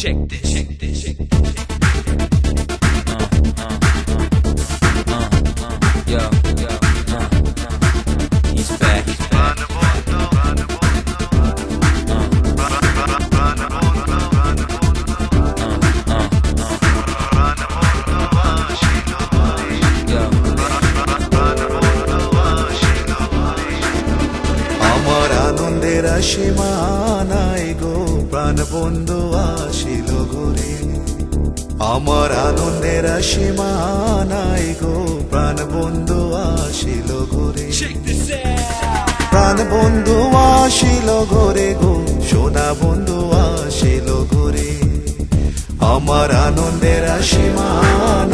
Check this. Yo, he's back. আমার আনন্দের সীমা নাই গো, প্রাণ বন্ধু আসিল ঘুরে। আমার আনন্দের সীমা নাই গো, প্রাণ বন্ধু আসিল ঘুরে। প্রাণ বন্ধু আসিল ঘরে গো, সোনা বন্ধু আসিল ঘুরে। আমার আনন্দের সীমা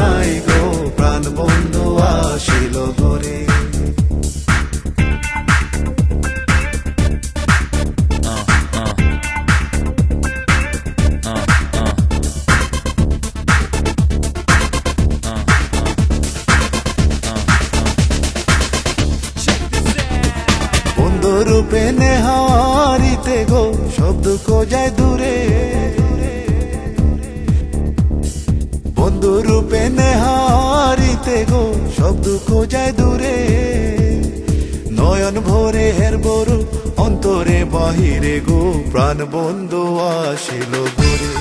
নাই গো, প্রাণ বন্ধু আসিল ঘরে। রূপে নেহারিতে গো, সব দুঃখ যায় দূরে। বন্ধু রূপে নেহারিতে গো, সব দুঃখ যায় দূরে। নয়ন ভরে হের বরু, অন্তরে বাহিরে গো, প্রাণ বন্ধু আসিল ঘুরে।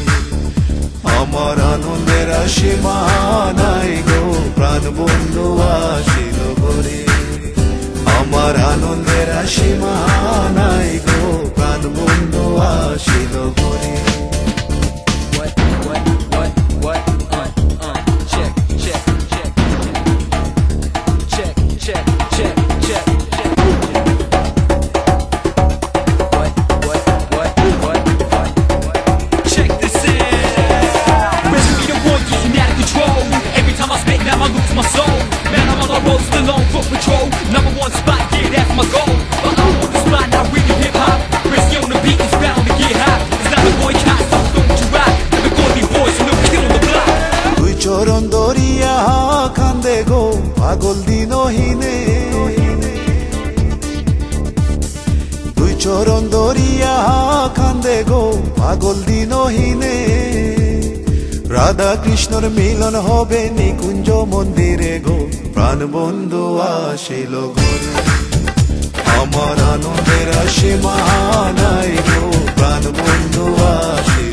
আমার আনন্দের সীমা নাই গো, প্রাণ বন্ধু আসিল ঘুরে। আমার আনন্দের সীমা নাই গো, প্রাণ বন্ধু আসিল ঘুরে। Number one spot, yeah, that's my goal. But I'm on the spot, not really hip-hop. Risky on the beat, is bound to get hot. It's not a boycott, so don't you rock. Never gonna be boys, no kill on the block. দুই চরণ দরিয়া কান্দে গো, পাগল দিনহীনে। দুই চরণ দরিয়া কান্দে গো, পাগল দিনহীনে। রাধা কৃষ্ণর মিলন হবে নিকুঞ্জ মন্দিরে গো, প্রাণ বন্ধু আসিল ঘরে। আমার আনন্দের সীমা নাই গো, প্রাণ বন্ধু আসিল